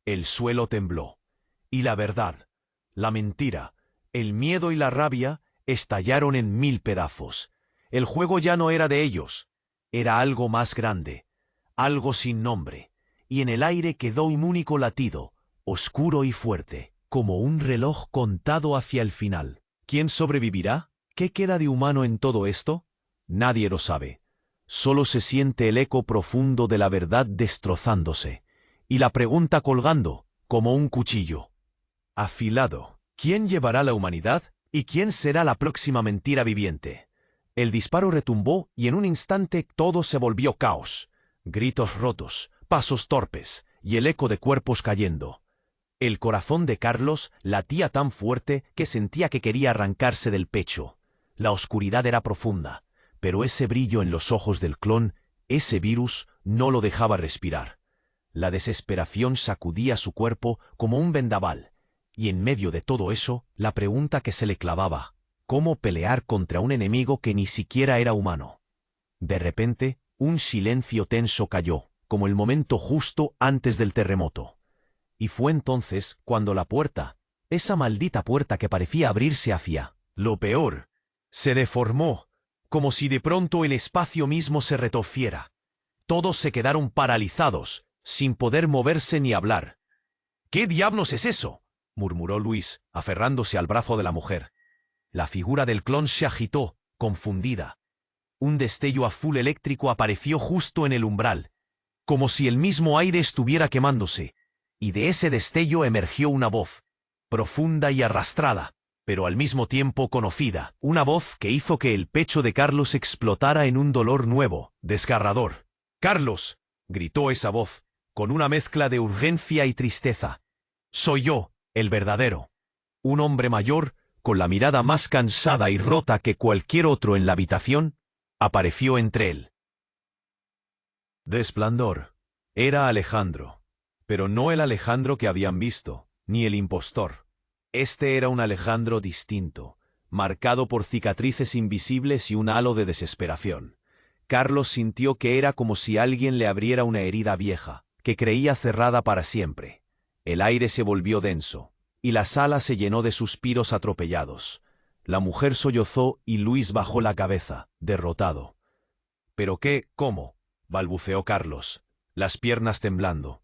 El suelo tembló. Y la verdad, la mentira, el miedo y la rabia estallaron en 1000 pedazos. El juego ya no era de ellos. Era algo más grande, algo sin nombre, y en el aire quedó un único latido, oscuro y fuerte, como un reloj contado hacia el final. ¿Quién sobrevivirá? ¿Qué queda de humano en todo esto? Nadie lo sabe. Solo se siente el eco profundo de la verdad destrozándose, y la pregunta colgando, como un cuchillo afilado. ¿Quién llevará la humanidad? ¿Y quién será la próxima mentira viviente? El disparo retumbó y en un instante todo se volvió caos. Gritos rotos, pasos torpes y el eco de cuerpos cayendo. El corazón de Carlos latía tan fuerte que sentía que quería arrancarse del pecho. La oscuridad era profunda, pero ese brillo en los ojos del clon, ese virus, no lo dejaba respirar. La desesperación sacudía su cuerpo como un vendaval, y en medio de todo eso, la pregunta que se le clavaba: ¿cómo pelear contra un enemigo que ni siquiera era humano? De repente, un silencio tenso cayó, como el momento justo antes del terremoto. Y fue entonces cuando la puerta, esa maldita puerta que parecía abrirse hacia lo peor, se deformó, como si de pronto el espacio mismo se retorciera. Todos se quedaron paralizados, sin poder moverse ni hablar. «¿Qué diablos es eso?», murmuró Luis, aferrándose al brazo de la mujer. La figura del clon se agitó, confundida. Un destello azul eléctrico apareció justo en el umbral, como si el mismo aire estuviera quemándose, y de ese destello emergió una voz, profunda y arrastrada, pero al mismo tiempo conocida, una voz que hizo que el pecho de Carlos explotara en un dolor nuevo, desgarrador. «¡Carlos!», gritó esa voz, con una mezcla de urgencia y tristeza. «Soy yo, el verdadero». Un hombre mayor, con la mirada más cansada y rota que cualquier otro en la habitación, apareció entre él. De esplendor. Era Alejandro, pero no el Alejandro que habían visto, ni el impostor. Este era un Alejandro distinto, marcado por cicatrices invisibles y un halo de desesperación. Carlos sintió que era como si alguien le abriera una herida vieja, que creía cerrada para siempre. El aire se volvió denso, y la sala se llenó de suspiros atropellados. La mujer sollozó y Luis bajó la cabeza, derrotado. «¿Pero qué? ¿Cómo?», balbuceó Carlos, las piernas temblando.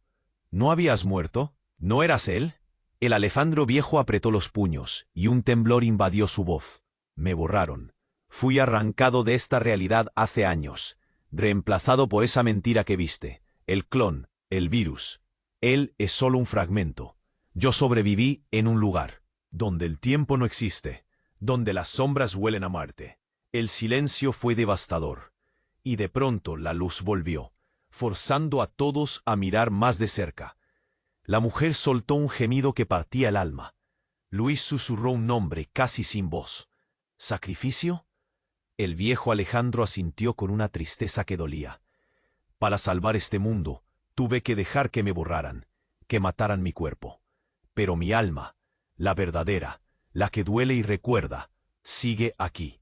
«¿No habías muerto? ¿No eras él?». El Alejandro viejo apretó los puños, y un temblor invadió su voz. «Me borraron. Fui arrancado de esta realidad hace años, reemplazado por esa mentira que viste, el clon, el virus. Él es solo un fragmento. Yo sobreviví en un lugar donde el tiempo no existe, donde las sombras huelen a muerte». El silencio fue devastador, y de pronto la luz volvió, forzando a todos a mirar más de cerca. La mujer soltó un gemido que partía el alma. Luis susurró un nombre casi sin voz. «¿Sacrificio?». El viejo Alejandro asintió con una tristeza que dolía. «Para salvar este mundo, tuve que dejar que me borraran, que mataran mi cuerpo. Pero mi alma, la verdadera, la que duele y recuerda, sigue aquí,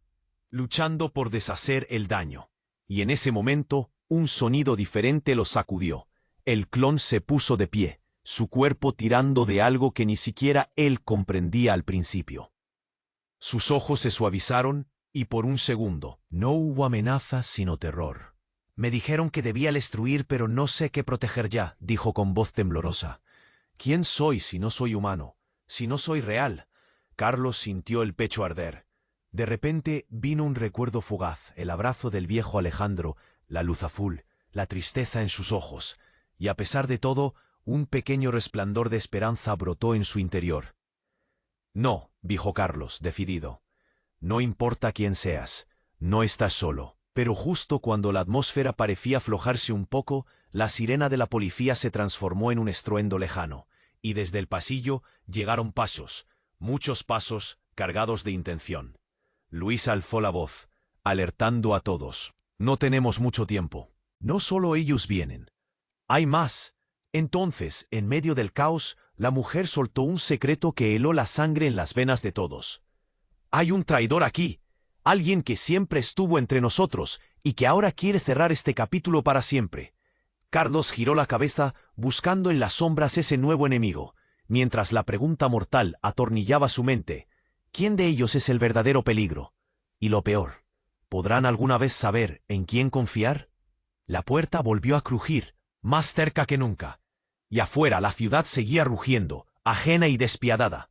luchando por deshacer el daño». Y en ese momento, un sonido diferente lo sacudió. El clon se puso de pie, su cuerpo tirando de algo que ni siquiera él comprendía al principio. Sus ojos se suavizaron, y por un segundo, no hubo amenaza sino terror. «Me dijeron que debía destruir, pero no sé qué proteger ya», dijo con voz temblorosa. ¿Quién soy si no soy humano? Si no soy real. Carlos sintió el pecho arder. De repente vino un recuerdo fugaz, el abrazo del viejo Alejandro, la luz azul, la tristeza en sus ojos, y a pesar de todo, un pequeño resplandor de esperanza brotó en su interior. No, dijo Carlos, decidido. No importa quién seas, no estás solo. Pero justo cuando la atmósfera parecía aflojarse un poco, la sirena de la policía se transformó en un estruendo lejano, y desde el pasillo llegaron pasos, muchos pasos cargados de intención. Luis alzó la voz, alertando a todos. No tenemos mucho tiempo. No solo ellos vienen. Hay más. Entonces, en medio del caos, la mujer soltó un secreto que heló la sangre en las venas de todos. Hay un traidor aquí. Alguien que siempre estuvo entre nosotros y que ahora quiere cerrar este capítulo para siempre. Carlos giró la cabeza buscando en las sombras ese nuevo enemigo, mientras la pregunta mortal atornillaba su mente. ¿Quién de ellos es el verdadero peligro? Y lo peor, ¿podrán alguna vez saber en quién confiar? La puerta volvió a crujir, más cerca que nunca, y afuera la ciudad seguía rugiendo, ajena y despiadada.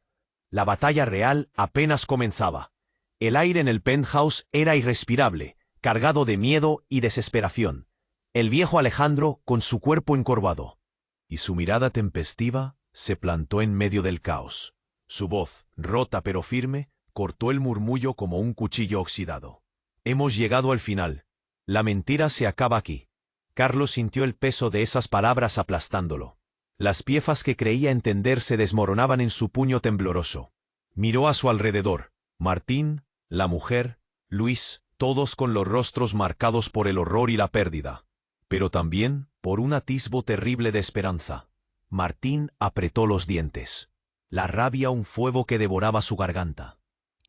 La batalla real apenas comenzaba. El aire en el penthouse era irrespirable, cargado de miedo y desesperación. El viejo Alejandro con su cuerpo encorvado, y su mirada tempestiva se plantó en medio del caos. Su voz, rota pero firme, cortó el murmullo como un cuchillo oxidado. Hemos llegado al final. La mentira se acaba aquí. Carlos sintió el peso de esas palabras aplastándolo. Las piezas que creía entender se desmoronaban en su puño tembloroso. Miró a su alrededor. Martín, la mujer, Luis, todos con los rostros marcados por el horror y la pérdida. Pero también por un atisbo terrible de esperanza. Martín apretó los dientes. La rabia un fuego que devoraba su garganta.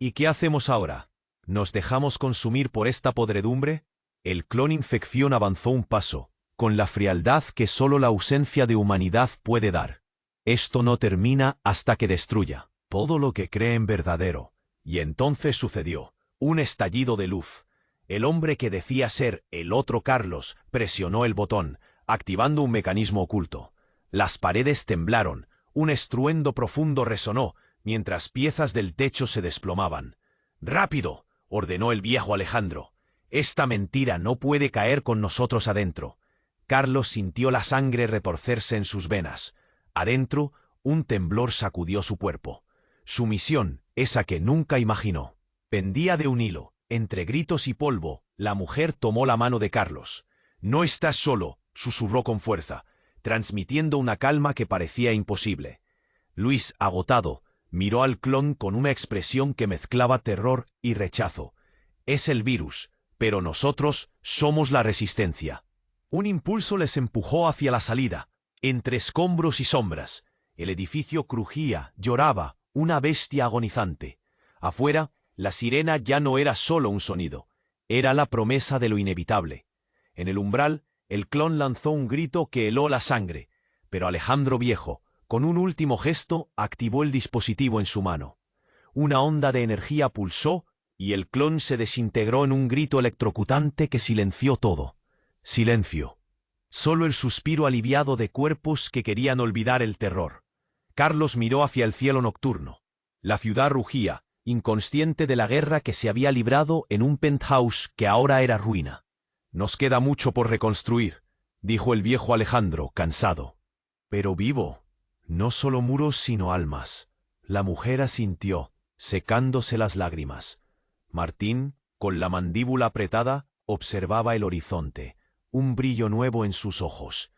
¿Y qué hacemos ahora? ¿Nos dejamos consumir por esta podredumbre? El clon infección avanzó un paso, con la frialdad que solo la ausencia de humanidad puede dar. Esto no termina hasta que destruya todo lo que creen verdadero. Y entonces sucedió, un estallido de luz. El hombre que decía ser el otro Carlos presionó el botón, activando un mecanismo oculto. Las paredes temblaron, un estruendo profundo resonó, mientras piezas del techo se desplomaban. ¡Rápido!, ordenó el viejo Alejandro. Esta mentira no puede caer con nosotros adentro. Carlos sintió la sangre retorcerse en sus venas. Adentro, un temblor sacudió su cuerpo. Su misión, esa que nunca imaginó, pendía de un hilo. Entre gritos y polvo, la mujer tomó la mano de Carlos. «No estás solo», susurró con fuerza, transmitiendo una calma que parecía imposible. Luis, agotado, miró al clon con una expresión que mezclaba terror y rechazo. «Es el virus, pero nosotros somos la resistencia». Un impulso les empujó hacia la salida, entre escombros y sombras. El edificio crujía, lloraba, una bestia agonizante. Afuera, la sirena ya no era solo un sonido, era la promesa de lo inevitable. En el umbral, el clon lanzó un grito que heló la sangre, pero Alejandro Viejo, con un último gesto, activó el dispositivo en su mano. Una onda de energía pulsó y el clon se desintegró en un grito electrocutante que silenció todo. Silencio. Solo el suspiro aliviado de cuerpos que querían olvidar el terror. Carlos miró hacia el cielo nocturno. La ciudad rugía, inconsciente de la guerra que se había librado en un penthouse que ahora era ruina. «Nos queda mucho por reconstruir», dijo el viejo Alejandro, cansado. «Pero vivo. No solo muros sino almas». La mujer asintió, secándose las lágrimas. Martín, con la mandíbula apretada, observaba el horizonte, un brillo nuevo en sus ojos.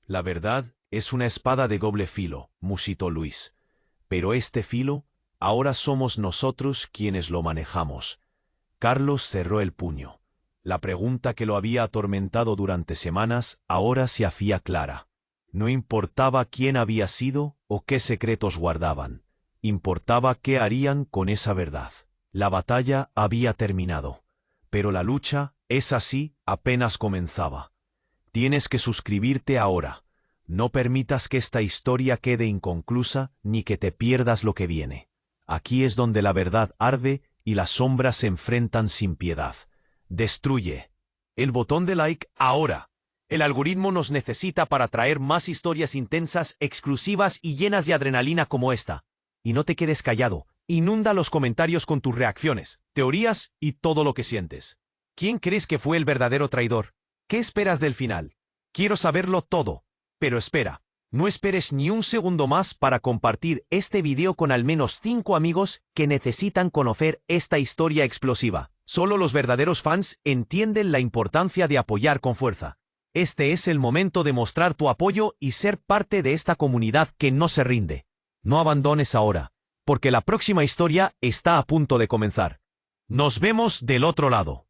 «La verdad es una espada de doble filo», musitó Luis. «Pero este filo, ahora somos nosotros quienes lo manejamos». Carlos cerró el puño. La pregunta que lo había atormentado durante semanas ahora se hacía clara. No importaba quién había sido o qué secretos guardaban. Importaba qué harían con esa verdad. La batalla había terminado. Pero la lucha, esa sí, apenas comenzaba. Tienes que suscribirte ahora. No permitas que esta historia quede inconclusa ni que te pierdas lo que viene. Aquí es donde la verdad arde y las sombras se enfrentan sin piedad. Destruye. El botón de like ahora. El algoritmo nos necesita para traer más historias intensas, exclusivas y llenas de adrenalina como esta. Y no te quedes callado. Inunda los comentarios con tus reacciones, teorías y todo lo que sientes. ¿Quién crees que fue el verdadero traidor? ¿Qué esperas del final? Quiero saberlo todo. Pero espera, no esperes ni un segundo más para compartir este video con al menos 5 amigos que necesitan conocer esta historia explosiva. Solo los verdaderos fans entienden la importancia de apoyar con fuerza. Este es el momento de mostrar tu apoyo y ser parte de esta comunidad que no se rinde. No abandones ahora, porque la próxima historia está a punto de comenzar. Nos vemos del otro lado.